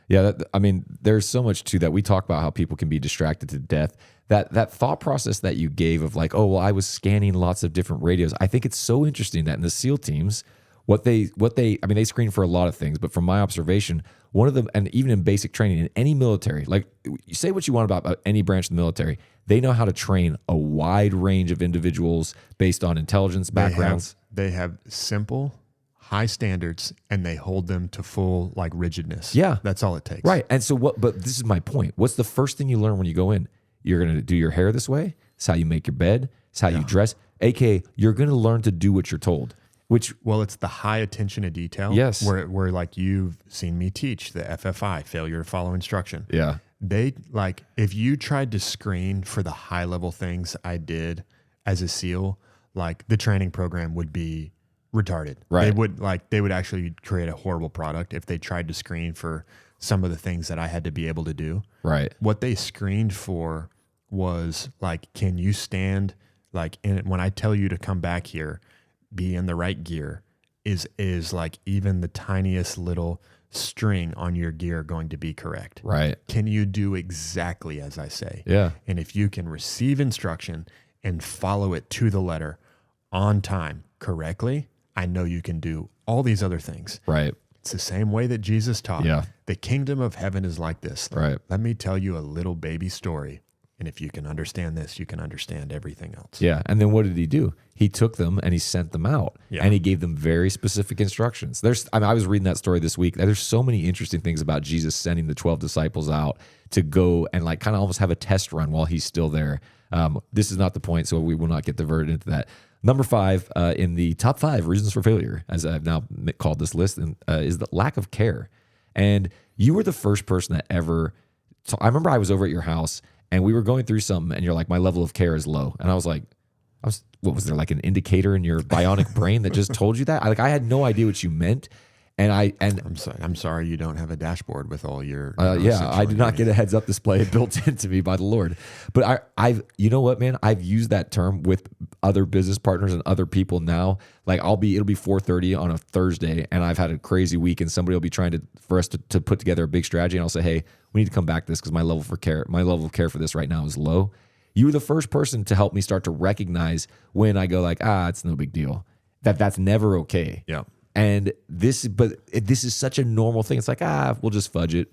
Yeah. I mean, there's so much to that. We talk about how people can be distracted to death. That thought process that you gave of like, oh, well, I was scanning lots of different radios. I think it's so interesting that in the SEAL teams, they screen for a lot of things, but from my observation, one of them, and even in basic training in any military, like you say what you want about any branch of the military, they know how to train a wide range of individuals based on intelligence backgrounds. They have simple, high standards, and they hold them to full like rigidness. Yeah. That's all it takes. Right. And so but this is my point. What's the first thing you learn when you go in? You're going to do your hair this way. It's how you make your bed. It's how you dress. AKA, you're going to learn to do what you're told. Well, it's the high attention to detail. Yes. Where like you've seen me teach the FFI, failure to follow instruction. Yeah. They like, if you tried to screen for the high level things I did as a SEAL, like the training program would be retarded. Right. They would actually create a horrible product if they tried to screen for some of the things that I had to be able to do. Right. What they screened for was like, can you stand like when I tell you to come back here, be in the right gear, is like even the tiniest little string on your gear going to be correct? Right. Can you do exactly as I say? Yeah. And if you can receive instruction and follow it to the letter on time correctly, I know you can do all these other things. Right. It's the same way that Jesus taught. Yeah. The kingdom of heaven is like this. Right. Let me tell you a little baby story. And if you can understand this, you can understand everything else. Yeah. And then what did he do? He took them and he sent them out. Yeah. And he gave them very specific instructions. I was reading that story this week. There's so many interesting things about Jesus sending the 12 disciples out to go and like kind of almost have a test run while he's still there. This is not the point, so we will not get diverted into that. Number 5 in the top 5 reasons for failure, as I've now called this list, is the lack of care. And you were the first person that ever. So I remember I was over at your house and we were going through something, and you're like, "My level of care is low," and I was like, "What was there like an indicator in your bionic brain that just told you that?" I had no idea what you meant, And I'm sorry you don't have a dashboard with all your. I did not get a heads up display built into me by the Lord. But I've you know what, man? I've used that term with other business partners and other people now. Like it'll be 4:30 on a Thursday, and I've had a crazy week, and somebody will be trying for us to put together a big strategy, and I'll say, hey, we need to come back to this because my level of care for this right now is low. You were the first person to help me start to recognize when I go like, it's no big deal. That's never okay. Yeah. And this is such a normal thing. It's like, we'll just fudge it.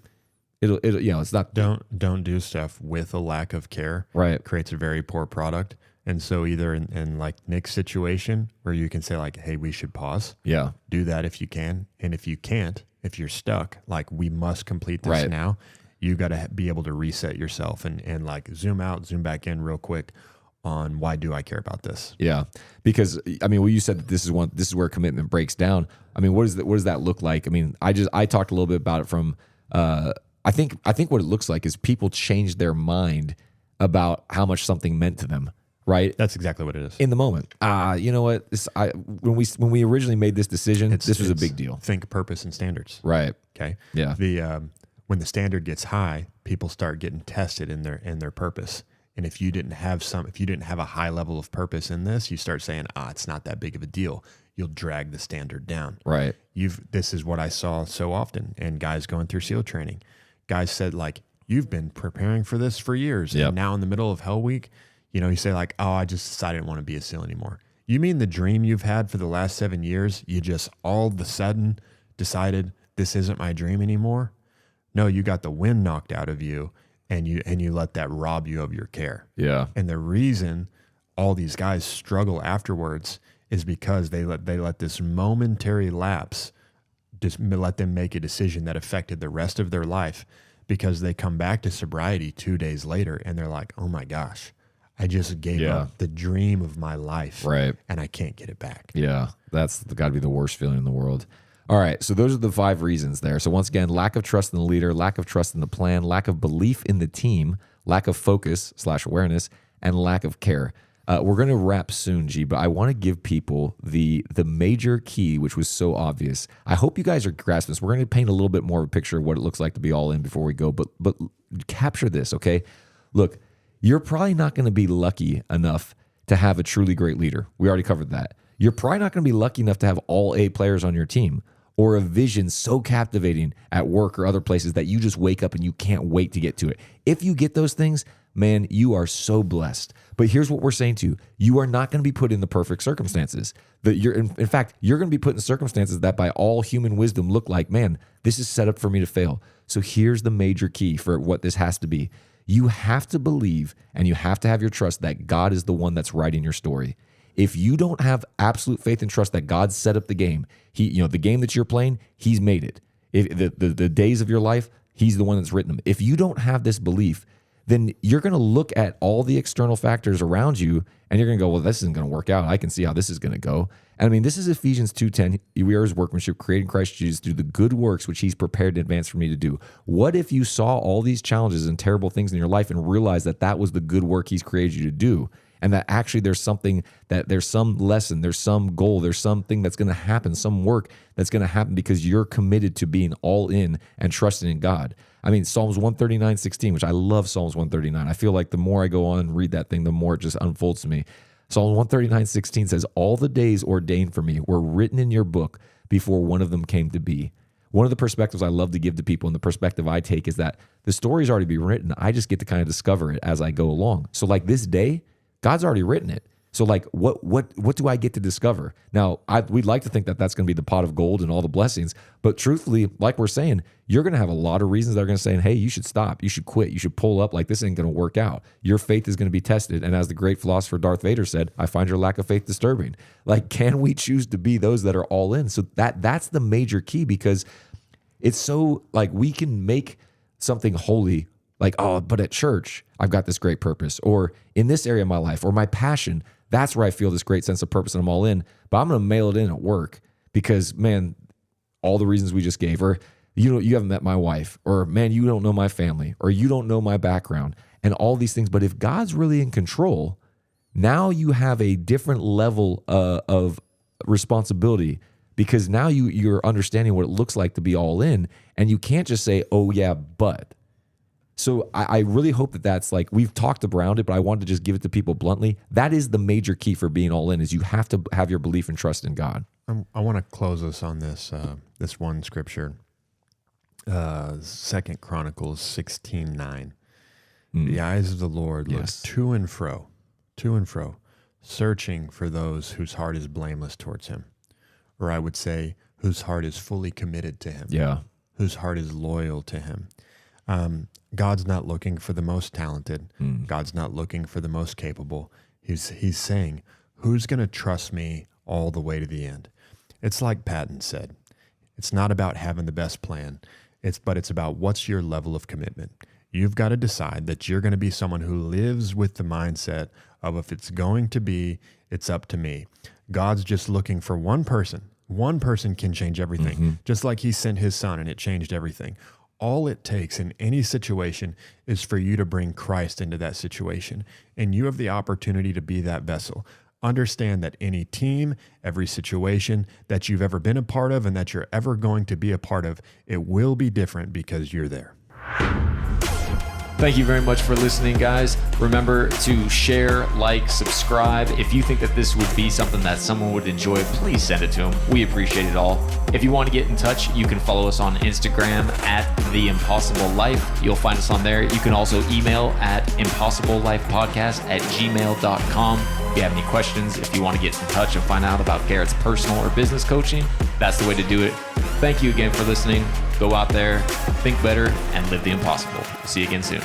It'll it's not. Don't do stuff with a lack of care. Right. It creates a very poor product. And so either in like Nick's situation where you can say like, hey, we should pause. Yeah. Do that if you can. And if you can't, if you're stuck, like we must complete this Right. now. You got to be able to reset yourself and like zoom out, zoom back in real quick on why do I care about this? Yeah, because I mean, well, you said that this is where commitment breaks down. I mean, what does that look like? I mean, I talked a little bit about it from. I think what it looks like is people change their mind about how much something meant to them. Right. That's exactly what it is. In the moment. You know what? When we originally made this decision, this was a big deal. Think purpose and standards. Right. Okay. Yeah. When the standard gets high, people start getting tested in their purpose. And if you didn't have a high level of purpose in this, you start saying, it's not that big of a deal. You'll drag the standard down. Right. This is what I saw so often. And guys going through SEAL training, guys said like, you've been preparing for this for years. Yep. And now in the middle of Hell Week, you say like, I just decided I didn't want to be a SEAL anymore. You mean the dream you've had for the last 7 years, you just all of a sudden decided this isn't my dream anymore? No, you got the wind knocked out of you. And you let that rob you of your care. Yeah. And the reason all these guys struggle afterwards is because they let this momentary lapse just let them make a decision that affected the rest of their life, because they come back to sobriety 2 days later and they're like, oh my gosh, I just gave up the dream of my life. Right. And I can't get it back. Yeah. That's got to be the worst feeling in the world. All right, so those are the 5 reasons there. So once again, lack of trust in the leader, lack of trust in the plan, lack of belief in the team, lack of focus / awareness, and lack of care. We're going to wrap soon, G, but I want to give people the major key, which was so obvious. I hope you guys are grasping this. We're going to paint a little bit more of a picture of what it looks like to be all in before we go, but capture this, okay? Look, you're probably not going to be lucky enough to have a truly great leader. We already covered that. You're probably not going to be lucky enough to have all A players on your team, or a vision so captivating at work or other places that you just wake up and you can't wait to get to it. If you get those things, man, you are so blessed. But here's what we're saying to you. You are not going to be put in the perfect circumstances. In fact, you're going to be put in circumstances that by all human wisdom look like, man, this is set up for me to fail. So here's the major key for what this has to be. You have to believe and you have to have your trust that God is the one that's writing your story. If you don't have absolute faith and trust that God set up the game, the game that you're playing, He's made it. The days of your life, He's the one that's written them. If you don't have this belief, then you're going to look at all the external factors around you and you're going to go, well, this isn't going to work out. I can see how this is going to go. And I mean, this is Ephesians 2:10. We are His workmanship, created in Christ Jesus to do the good works which He's prepared in advance for me to do. What if you saw all these challenges and terrible things in your life and realized that was the good work He's created you to do? And that actually there's some lesson, there's some goal, there's something that's going to happen, some work that's going to happen because you're committed to being all in and trusting in God. I mean, Psalms 139:16, which I love Psalms 139. I feel like the more I go on and read that thing, the more it just unfolds to me. Psalms 139:16 says, all the days ordained for me were written in your book before one of them came to be. One of the perspectives I love to give to people and the perspective I take is that the story's already been written. I just get to kind of discover it as I go along. So like this day, God's already written it. So like, what do I get to discover? Now, we'd like to think that that's going to be the pot of gold and all the blessings. But truthfully, like we're saying, you're going to have a lot of reasons that are going to say, hey, you should stop. You should quit. You should pull up. Like this ain't going to work out. Your faith is going to be tested. And as the great philosopher Darth Vader said, I find your lack of faith disturbing. Like, can we choose to be those that are all in? So that's the major key, because it's so like we can make something holy. Like, but at church, I've got this great purpose, or in this area of my life, or my passion, that's where I feel this great sense of purpose and I'm all in, but I'm going to mail it in at work because, man, all the reasons we just gave, or you haven't met my wife, or man, you don't know my family, or you don't know my background, and all these things. But if God's really in control, now you have a different level of responsibility because now you're understanding what it looks like to be all in, and you can't just say, oh yeah, but. So I really hope that that's like, we've talked around it, but I wanted to just give it to people bluntly. That is the major key for being all in, is you have to have your belief and trust in God. I want to close us on this this one scripture, 2 Chronicles 16:9. The eyes of the Lord look to and fro, searching for those whose heart is blameless towards him. Or I would say, whose heart is fully committed to him. Yeah. Whose heart is loyal to him. God's not looking for the most talented. God's not looking for the most capable. He's saying, who's going to trust me all the way to the end? It's like Patton said, it's not about having the best plan, but it's about what's your level of commitment. You've got to decide that you're going to be someone who lives with the mindset of, if it's going to be, it's up to me. God's just looking for one person. One person can change everything, just like he sent his son and it changed everything. All it takes in any situation is for you to bring Christ into that situation, and you have the opportunity to be that vessel. Understand that any team, every situation that you've ever been a part of and that you're ever going to be a part of, it will be different because you're there. Thank you very much for listening, guys. Remember to share, like, subscribe. If you think that this would be something that someone would enjoy, please send it to them. We appreciate it all. If you want to get in touch, you can follow us on Instagram at The Impossible Life. You'll find us on there. You can also email at impossiblelifepodcast@gmail.com. If you have any questions, if you want to get in touch and find out about Garrett's personal or business coaching, that's the way to do it. Thank you again for listening. Go out there, think better, and live the impossible. See you again soon.